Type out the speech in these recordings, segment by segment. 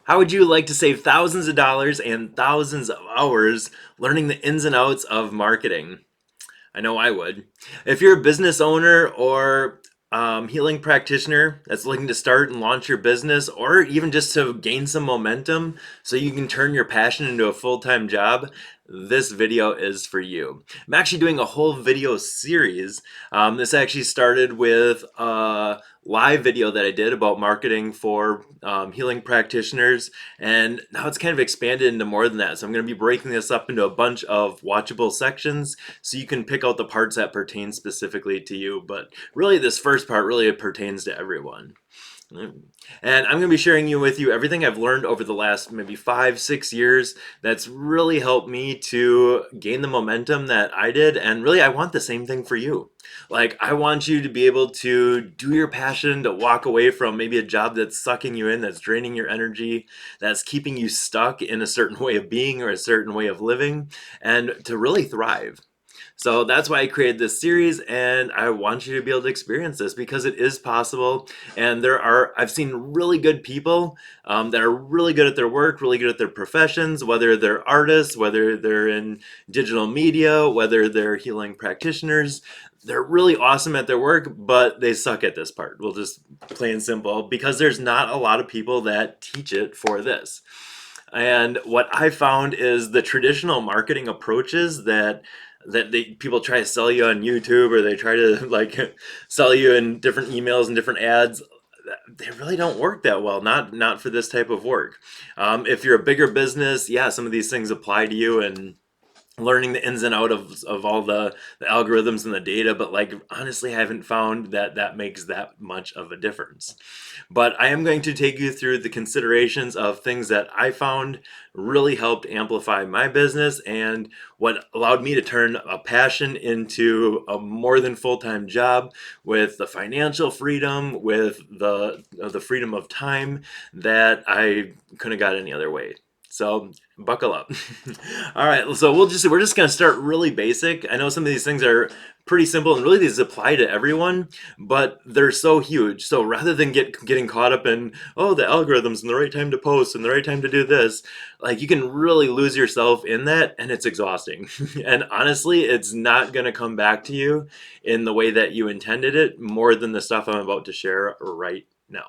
How would you like to save thousands of dollars and thousands of hours learning the ins and outs of marketing? I know I would. If you're a business owner or healing practitioner that's looking to start and launch your business, or even just to gain some momentum so you can turn your passion into a full-time job, this video is for you. I'm actually doing a whole video series. This actually started with a live video that I did about marketing for healing practitioners, and now it's kind of expanded into more than that. So I'm going to be breaking this up into a bunch of watchable sections so you can pick out the parts that pertain specifically to you. But really, this first part really pertains to everyone. And I'm going to be sharing with you everything I've learned over the last maybe 5, 6 years that's really helped me to gain the momentum that I did. And really, I want the same thing for you. Like, I want you to be able to do your passion, to walk away from maybe a job that's sucking you in, that's draining your energy, that's keeping you stuck in a certain way of being or a certain way of living, and to really thrive. So that's why I created this series, and I want you to be able to experience this because it is possible. And I've seen really good people that are really good at their work, really good at their professions, whether they're artists, whether they're in digital media, whether they're healing practitioners. They're really awesome at their work, but they suck at this part. We'll just plain simple, because there's not a lot of people that teach it for this. And what I found is the traditional marketing approaches that people try to sell you on YouTube, or they try to like sell you in different emails and different ads, they really don't work that well. Not for this type of work. If you're a bigger business, yeah, some of these things apply to you, and learning the ins and out of all the algorithms and the data, but like honestly, I haven't found that that makes that much of a difference. But I am going to take you through the considerations of things that I found really helped amplify my business, and what allowed me to turn a passion into a more than full-time job, with the financial freedom, with the freedom of time that I couldn't have got any other way. So buckle up. All right, so we're just gonna start really basic. I know some of these things are pretty simple, and really these apply to everyone, but they're so huge. So rather than getting caught up in, oh, the algorithms and the right time to post and the right time to do this, like, you can really lose yourself in that, and it's exhausting. And honestly, it's not gonna come back to you in the way that you intended it, more than the stuff I'm about to share right now.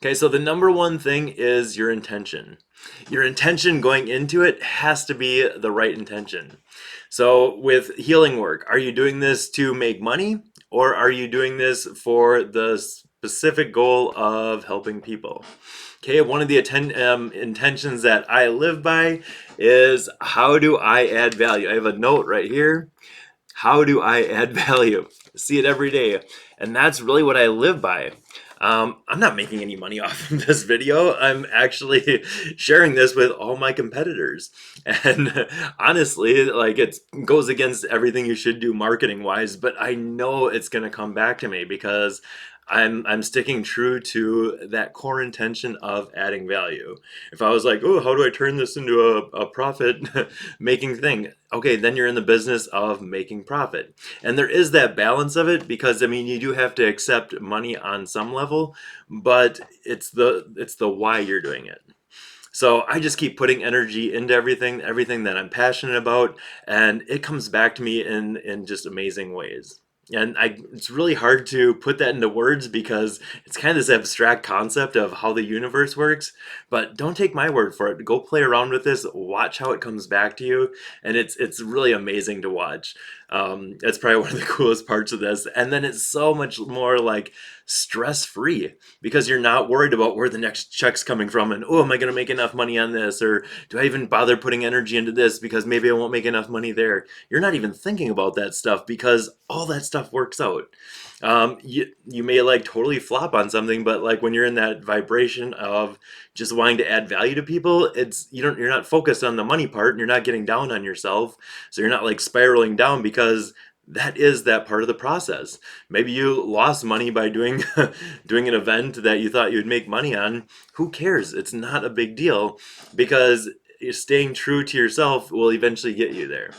Okay, so the number one thing is your intention. Your intention going into it has to be the right intention. So with healing work, are you doing this to make money, or are you doing this for the specific goal of helping people? Okay, one of the intentions that I live by is, how do I add value? I have a note right here. How do I add value? See it every day. And that's really what I live by. I'm not making any money off of this video. I'm actually sharing this with all my competitors. And honestly, like, it goes against everything you should do marketing wise, but I know it's going to come back to me because I'm sticking true to that core intention of adding value. If I was like, oh, how do I turn this into a profit making thing? Okay, then you're in the business of making profit. And there is that balance of it, because I mean, you do have to accept money on some level, but it's the why you're doing it. So I just keep putting energy into everything that I'm passionate about, and it comes back to me in just amazing ways. And it's really hard to put that into words, because it's kind of this abstract concept of how the universe works. But don't take my word for it. Go play around with this, watch how it comes back to you, and it's really amazing to watch. It's probably one of the coolest parts of this. And then it's so much more like stress free, because you're not worried about where the next check's coming from, and, oh, am I going to make enough money on this, or do I even bother putting energy into this because maybe I won't make enough money there. You're not even thinking about that stuff, because all that stuff works out. You may like totally flop on something, but like when you're in that vibration of just wanting to add value to people, you're not focused on the money part, and you're not getting down on yourself, so you're not like spiraling down, because that is that part of the process. Maybe you lost money by doing doing an event that you thought you'd make money on. Who cares? It's not a big deal, because staying true to yourself will eventually get you there.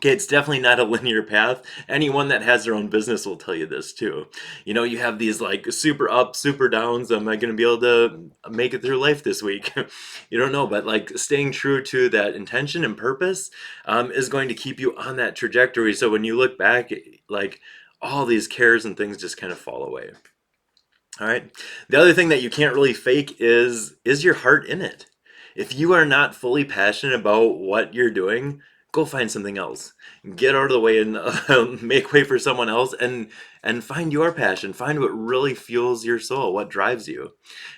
Okay, it's definitely not a linear path. Anyone that has their own business will tell you this too. You know, you have these like super ups, super downs. Am I going to be able to make it through life this week? You don't know, but like staying true to that intention and purpose is going to keep you on that trajectory. So when you look back, like all these cares and things just kind of fall away. All right. The other thing that you can't really fake is your heart in it. If you are not fully passionate about what you're doing, go find something else. Get out of the way and make way for someone else, and find your passion. Find what really fuels your soul, what drives you.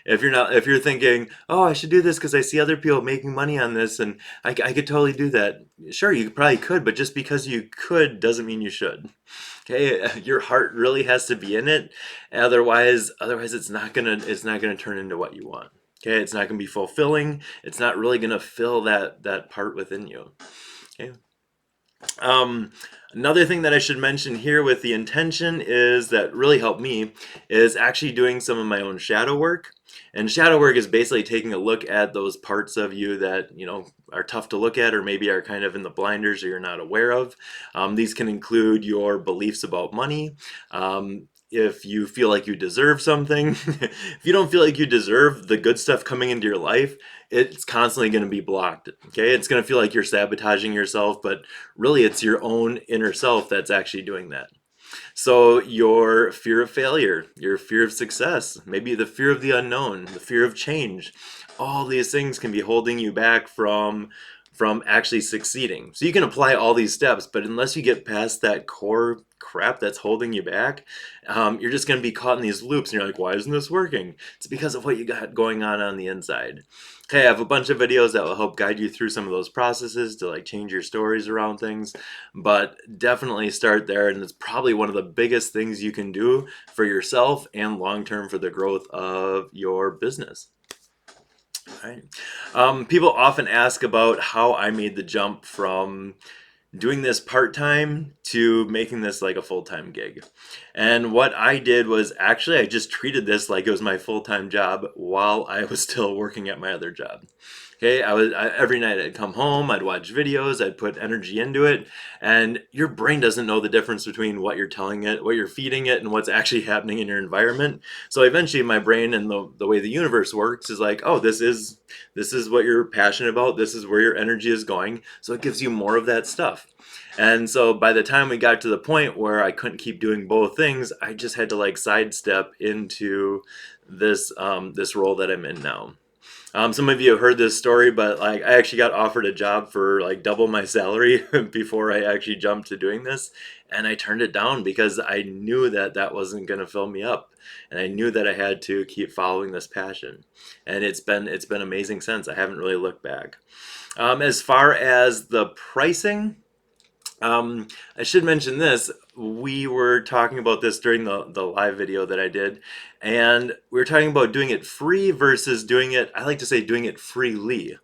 If you're thinking, "Oh, I should do this because I see other people making money on this and I could totally do that." Sure, you probably could, but just because you could doesn't mean you should. Okay, your heart really has to be in it. Otherwise it's not gonna turn into what you want. Okay, it's not gonna be fulfilling. It's not really gonna fill that part within you. Okay. Um, Another thing that I should mention here with the intention is that really helped me is actually doing some of my own shadow work. And shadow work is basically taking a look at those parts of you that, are tough to look at or maybe are kind of in the blinders or you're not aware of. These can include your beliefs about money. If you feel like you deserve something, if you don't feel like you deserve the good stuff coming into your life, it's constantly going to be blocked. Okay, it's going to feel like you're sabotaging yourself, but really it's your own inner self that's actually doing that. So your fear of failure, your fear of success, maybe the fear of the unknown, the fear of change, all these things can be holding you back from actually succeeding. So you can apply all these steps, but unless you get past that core crap that's holding you back, you're just going to be caught in these loops and you're like, why isn't this working? It's because of what you got going on the inside. Okay, I have a bunch of videos that will help guide you through some of those processes to like change your stories around things, but definitely start there, and it's probably one of the biggest things you can do for yourself and long term for the growth of your business. All right. People often ask about how I made the jump from doing this part-time to making this like a full-time gig. And what I did was actually I just treated this like it was my full-time job while I was still working at my other job. Okay, every night I'd come home, I'd watch videos, I'd put energy into it, and your brain doesn't know the difference between what you're telling it, what you're feeding it, and what's actually happening in your environment. So eventually my brain and the way the universe works is like, oh, this is what you're passionate about, this is where your energy is going, so it gives you more of that stuff. And so by the time we got to the point where I couldn't keep doing both things, I just had to like sidestep into this role that I'm in now. Some of you have heard this story, but like I actually got offered a job for like double my salary before I actually jumped to doing this, and I turned it down because I knew that that wasn't going to fill me up, and I knew that I had to keep following this passion, and it's been amazing since. I haven't really looked back. As far as the pricing, I should mention this. We were talking about this during the live video that I did, and we were talking about doing it free versus doing it, I like to say doing it freely.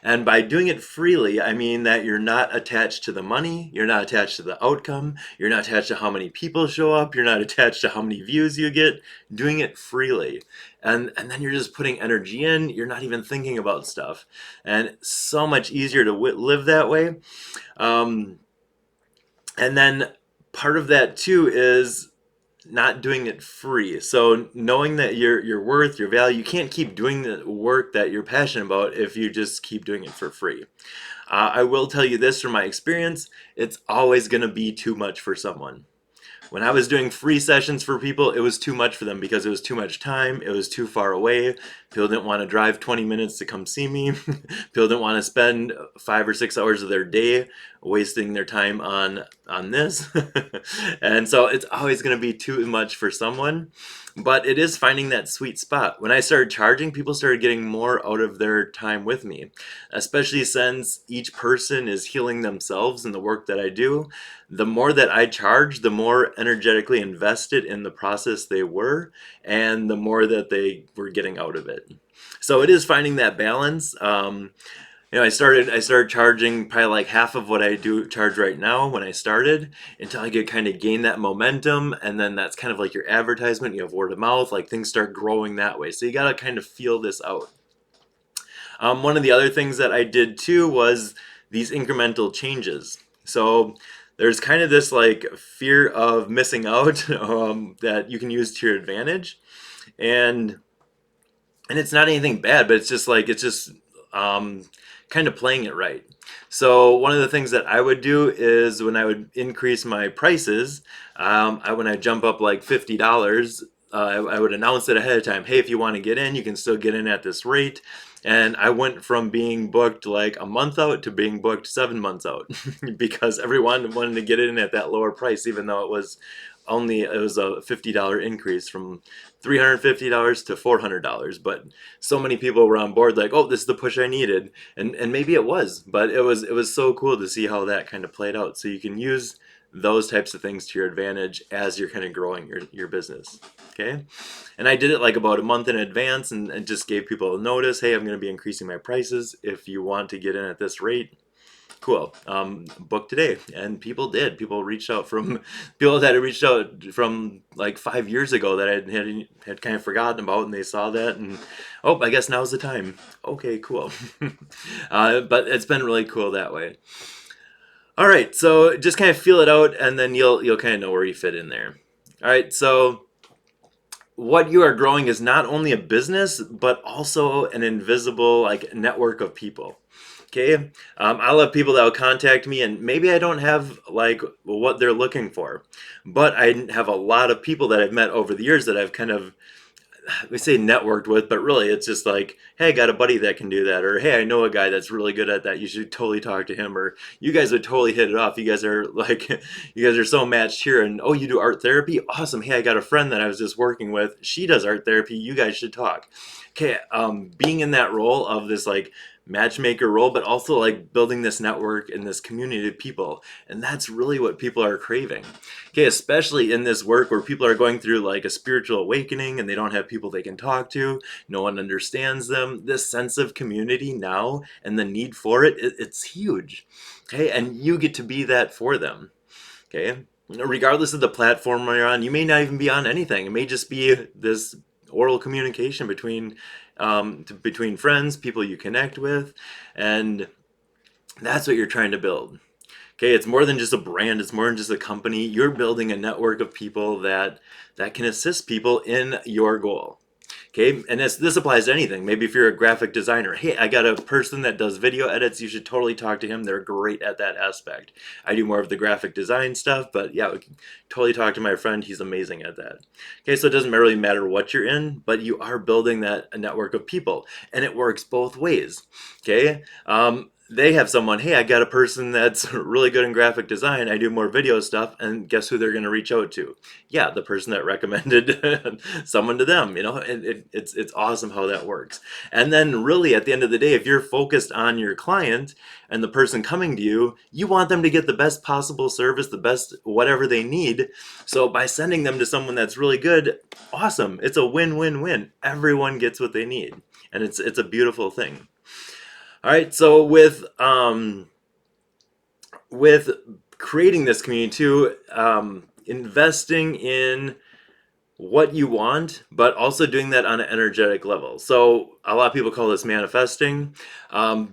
And by doing it freely, I mean that you're not attached to the money, you're not attached to the outcome, you're not attached to how many people show up, you're not attached to how many views you get, doing it freely. And then you're just putting energy in, you're not even thinking about stuff. And so much easier to live that way. Um, and then part of that too is not doing it free. So knowing that your worth, your value, you can't keep doing the work that you're passionate about if you just keep doing it for free. I will tell you this from my experience, it's always going to be too much for someone. When I was doing free sessions for people, it was too much for them because it was too much time, it was too far away. People didn't want to drive 20 minutes to come see me. People didn't want to spend 5 or 6 hours of their day wasting their time on this. And so it's always going to be too much for someone. But it is finding that sweet spot. When I started charging, people started getting more out of their time with me, especially since each person is healing themselves in the work that I do. The more that I charge, the more energetically invested in the process they were, and the more that they were getting out of it. So it is finding that balance. I started charging probably like half of what I do charge right now when I started, until I could kind of gain that momentum, and then that's kind of like your advertisement. You have word of mouth, like things start growing that way. So you got to kind of feel this out. One of the other things that I did too was these incremental changes. So there's kind of this like fear of missing out that you can use to your advantage, and it's not anything bad, but it's just um, kind of playing it right. So one of the things that I would do is when I would increase my prices, when I jump up like $50, I would announce it ahead of time. Hey, if you want to get in, you can still get in at this rate. And I went from being booked like a month out to being booked 7 months out because everyone wanted to get in at that lower price, even though it was a $50 increase from $350 to $400. But so many people were on board, like, oh, this is the push I needed, and maybe it was, but it was so cool to see how that kind of played out. So you can use those types of things to your advantage as you're kind of growing your business. Okay. And I did it like about a month in advance, and just gave people a notice. Hey, I'm going to be increasing my prices. If you want to get in at this rate, cool. Book today. And people did. People reached out from people that had reached out from like 5 years ago that I had kind of forgotten about, and they saw that, and oh, I guess now's the time. Okay, cool. But it's been really cool that way. All right, so just kind of feel it out, and then you'll kind of know where you fit in there. All right, so what you are growing is not only a business, but also an invisible like network of people. Okay, I'll have people that will contact me, and maybe I don't have like what they're looking for, but I have a lot of people that I've met over the years that I've kind of, we say networked with, but really it's just like, hey, I got a buddy that can do that, or hey, I know a guy that's really good at that. You should totally talk to him, or you guys would totally hit it off. You guys are like, you guys are so matched here, and oh, you do art therapy? Awesome. Hey, I got a friend that I was just working with. She does art therapy. You guys should talk. Okay, being in that role of this like matchmaker role, but also like building this network and this community of people. And that's really what people are craving. Okay, especially in this work where people are going through like a spiritual awakening and they don't have people they can talk to, no one understands them. This sense of community now and the need for it's huge. Okay, and you get to be that for them. Okay, regardless of the platform you're on, you may not even be on anything. It may just be this oral communication between friends, people you connect with, and that's what you're trying to build. Okay, it's more than just a brand, it's more than just a company. You're building a network of people that can assist people in your goal. Okay, and this applies to anything. Maybe if you're a graphic designer, hey, I got a person that does video edits, you should totally talk to him. They're great at that aspect. I do more of the graphic design stuff, but yeah, we can totally talk to my friend. He's amazing at that. Okay, so it doesn't really matter what you're in, but you are building that a network of people, and it works both ways. Okay, they have someone, hey, I got a person that's really good in graphic design. I do more video stuff, and guess who they're going to reach out to? Yeah, the person that recommended someone to them. And it's awesome how that works. And then really at the end of the day, if you're focused on your client and the person coming to you, you want them to get the best possible service, the best whatever they need. So by sending them to someone that's really good, awesome. It's a win-win-win. Everyone gets what they need, and it's a beautiful thing. All right, so with creating this community too, investing in what you want, but also doing that on an energetic level. So a lot of people call this manifesting.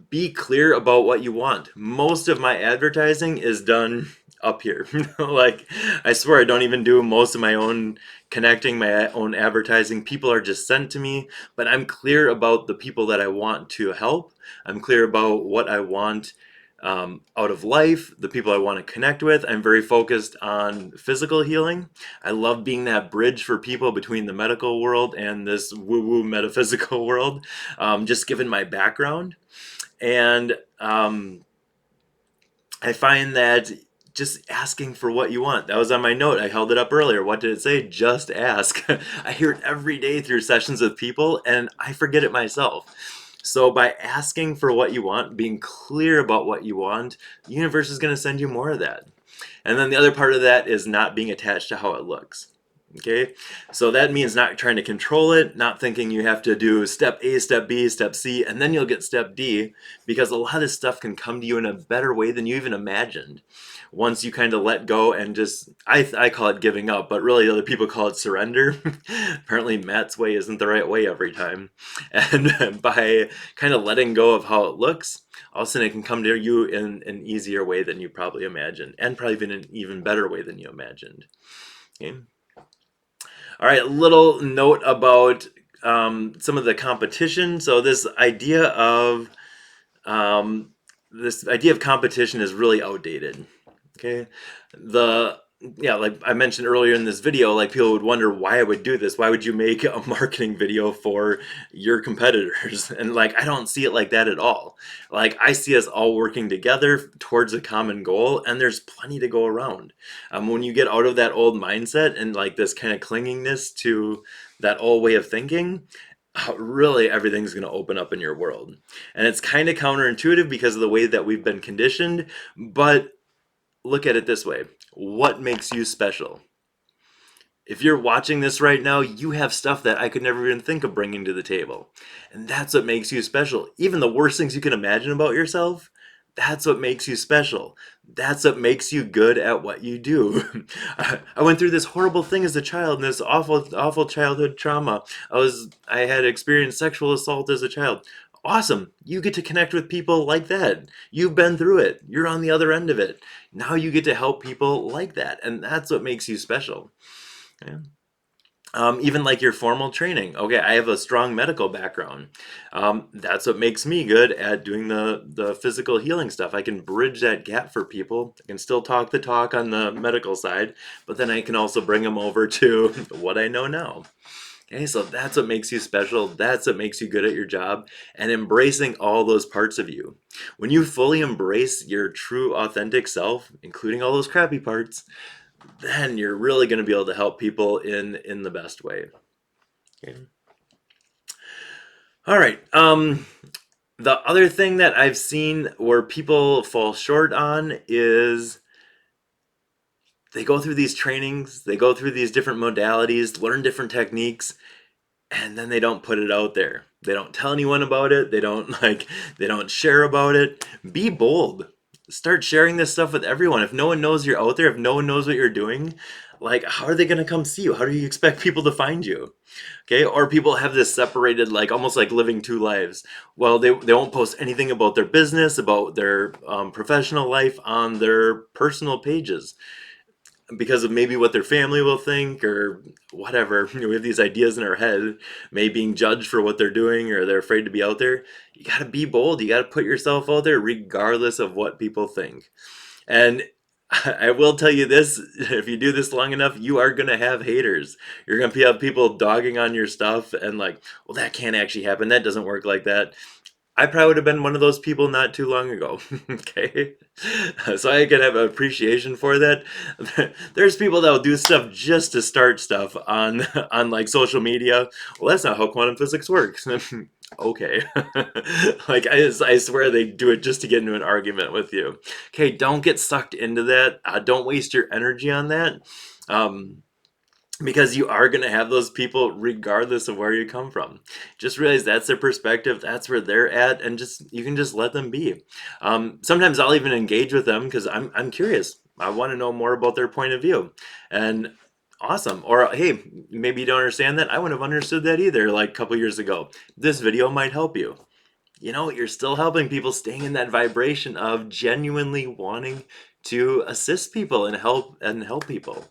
Be clear about what you want. Most of my advertising is done up here. Like, I swear I don't even do most of my own connecting, my own advertising. People are just sent to me, but I'm clear about the people that I want to help. I'm clear about what I want out of life, the people I want to connect with. I'm very focused on physical healing. I love being that bridge for people between the medical world and this woo-woo metaphysical world, just given my background. And I find that just asking for what you want. That was on my note. I held it up earlier. What did it say? Just ask. I hear it every day through sessions with people, and I forget it myself. So by asking for what you want, being clear about what you want, the universe is going to send you more of that. And then the other part of that is not being attached to how it looks. Okay, so that means not trying to control it, not thinking you have to do step A, step B, step C, and then you'll get step D, because a lot of this stuff can come to you in a better way than you even imagined. Once you kind of let go and just, I call it giving up, but really other people call it surrender. Apparently, Matt's way isn't the right way every time. And by kind of letting go of how it looks, all of a sudden it can come to you in an easier way than you probably imagined, and probably in an even better way than you imagined. Okay. All right, a little note about some of the competition. So um, this idea of competition is really outdated. Okay, the yeah, like I mentioned earlier in this video, like people would wonder why I would do this. Why would you make a marketing video for your competitors? And like I don't see it like that at all. Like I see us all working together towards a common goal, and there's plenty to go around. When you get out of that old mindset and like this kind of clinginess to that old way of thinking, really everything's going to open up in your world. And it's kind of counterintuitive because of the way that we've been conditioned, but look at it this way. What makes you special? If you're watching this right now, you have stuff that I could never even think of bringing to the table. And that's what makes you special. Even the worst things you can imagine about yourself, that's what makes you special. That's what makes you good at what you do. I went through this horrible thing as a child, and this awful childhood trauma. I had experienced sexual assault as a child. Awesome. You get to connect with people like that. You've been through it. You're on the other end of it. Now you get to help people like that, and that's what makes you special. Yeah. Even like your formal training. Okay, I have a strong medical background. That's what makes me good at doing the physical healing stuff. I can bridge that gap for people. I can still talk the talk on the medical side, but then I can also bring them over to what I know now. Okay, so that's what makes you special. That's what makes you good at your job, and embracing all those parts of you. When you fully embrace your true, authentic self, including all those crappy parts, then you're really going to be able to help people in the best way. Okay. All right. The other thing that I've seen where people fall short on is they go through these trainings, they go through these different modalities, learn different techniques, and then they don't put it out there. They don't tell anyone about it. They don't share about it. Be bold. Start sharing this stuff with everyone. If no one knows you're out there, if no one knows what you're doing, like how are they going to come see you? How do you expect people to find you? Okay? Or people have this separated, like almost like living two lives. Well, they won't post anything about their business, about their professional life on their personal pages because of maybe what their family will think or whatever. We have these ideas in our head, maybe being judged for what they're doing or they're afraid to be out there. You got to be bold. You got to put yourself out there regardless of what people think. And I will tell you this, if you do this long enough, you are going to have haters. You're going to have people dogging on your stuff and like, well, that can't actually happen. That doesn't work like that. I probably would have been one of those people not too long ago. Okay. So I can have an appreciation for that. There's people that will do stuff just to start stuff on like social media. Well, that's not how quantum physics works. Okay. Like I swear they do it just to get into an argument with you. Okay, don't get sucked into that. Don't waste your energy on that. Because you are going to have those people regardless of where you come from. Just realize that's their perspective, that's where they're at, and just you can just let them be. Sometimes I'll even engage with them because I'm curious. I want to know more about their point of view. And awesome. Or hey, maybe you don't understand that. I wouldn't have understood that either like a couple years ago. This video might help you. You know, you're still helping people, staying in that vibration of genuinely wanting to assist people and help people.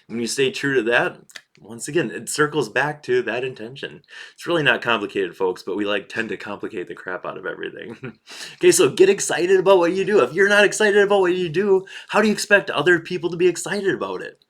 When you stay true to that, once again, it circles back to that intention. It's really not complicated, folks, but we like tend to complicate the crap out of everything. Okay, so get excited about what you do. If you're not excited about what you do, how do you expect other people to be excited about it?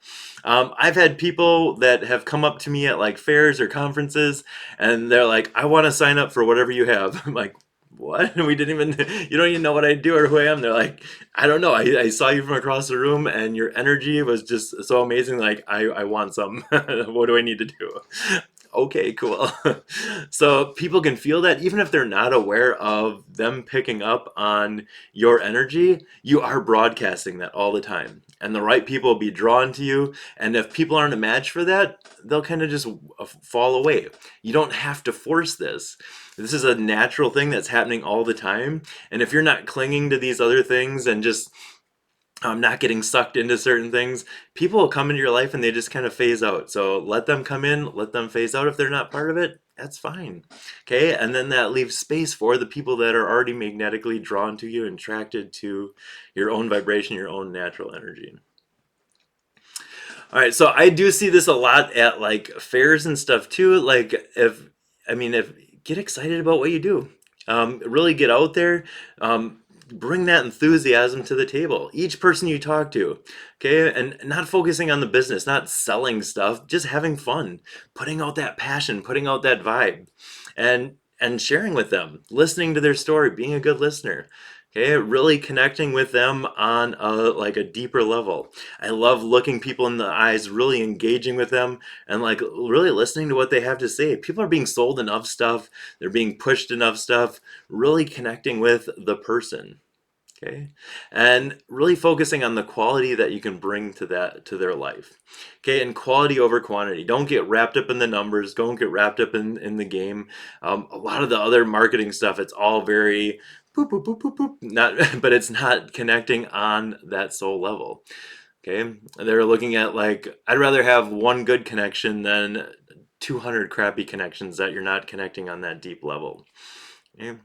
I've had people that have come up to me at like fairs or conferences, and they're like, "I want to sign up for whatever you have." I'm like, what? You don't even know what I do or who I am. They're like, I don't know. I saw you from across the room and your energy was just so amazing. Like, I want some. What do I need to do? Okay, cool. So people can feel that even if they're not aware of them picking up on your energy, you are broadcasting that all the time. And the right people will be drawn to you. And if people aren't a match for that, they'll kind of just fall away. You don't have to force this. This is a natural thing that's happening all the time. And if you're not clinging to these other things and just not getting sucked into certain things, people will come into your life and they just kind of phase out. So let them come in, let them phase out. If they're not part of it, that's fine. Okay. And then that leaves space for the people that are already magnetically drawn to you and attracted to your own vibration, your own natural energy. All right, so I do see this a lot at like fairs and stuff too. Like if get excited about what you do, really get out there, bring that enthusiasm to the table. Each person you talk to, okay, and not focusing on the business, not selling stuff, just having fun, putting out that passion, putting out that vibe, and sharing with them, listening to their story, being a good listener. Okay, really connecting with them on a deeper level. I love looking people in the eyes, really engaging with them, and like really listening to what they have to say. People are being sold enough stuff, they're being pushed enough stuff, really connecting with the person. Okay, and really focusing on the quality that you can bring to their life. Okay, and quality over quantity. Don't get wrapped up in the numbers. Don't get wrapped up in the game. A lot of the other marketing stuff, it's all very boop boop boop boop boop. Not, but it's not connecting on that soul level. Okay, they're looking at like I'd rather have one good connection than 200 crappy connections that you're not connecting on that deep level. Okay?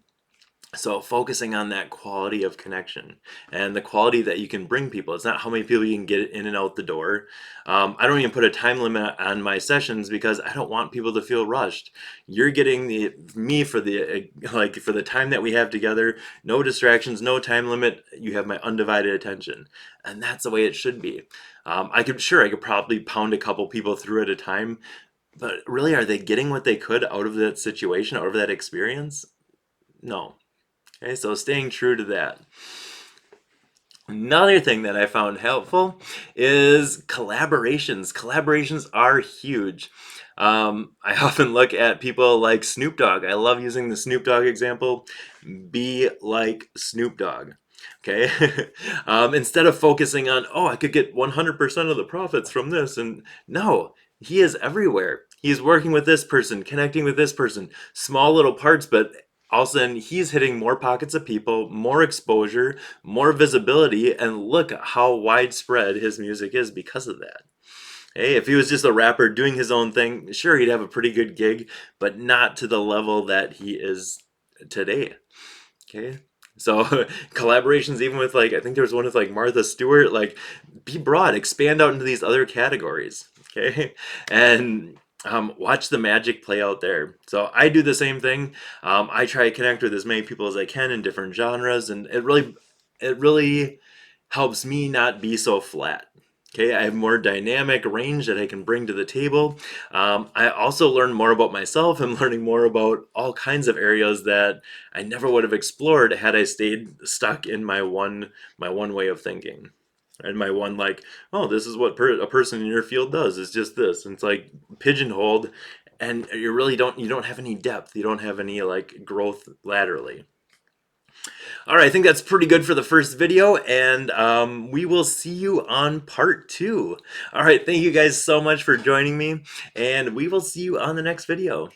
So focusing on that quality of connection and the quality that you can bring people. It's not how many people you can get in and out the door. I don't even put a time limit on my sessions because I don't want people to feel rushed. You're getting me for for the time that we have together. No distractions, no time limit. You have my undivided attention, and that's the way it should be. I could probably pound a couple people through at a time, but really, are they getting what they could out of that situation, out of that experience? No. Okay, so staying true to that. Another thing that I found helpful is collaborations. Collaborations are huge. I often look at people like Snoop Dogg. I love using the Snoop Dogg example. Be like Snoop Dogg. Okay. Instead of focusing on, oh, I could get 100% of the profits from this. And no, he is everywhere. He's working with this person, connecting with this person, small little parts, but all of a sudden he's hitting more pockets of people, more exposure, more visibility, and look at how widespread his music is because of that. Hey, if he was just a rapper doing his own thing, sure, he'd have a pretty good gig, but not to the level that he is today. Okay. So collaborations, even with like, I think there was one with like Martha Stewart, like be broad, expand out into these other categories. Okay. And watch the magic play out there. So I do the same thing. I try to connect with as many people as I can in different genres, and it really helps me not be so flat. Okay, I have more dynamic range that I can bring to the table. I also learn more about myself. I'm learning more about all kinds of areas that I never would have explored had I stayed stuck in my one way of thinking. And my one like, oh, this is what a person in your field does. It's just this. And it's like pigeonholed, and you don't have any depth. You don't have any like growth laterally. All right, I think that's pretty good for the first video, and we will see you on part 2. All right, thank you guys so much for joining me, and we will see you on the next video.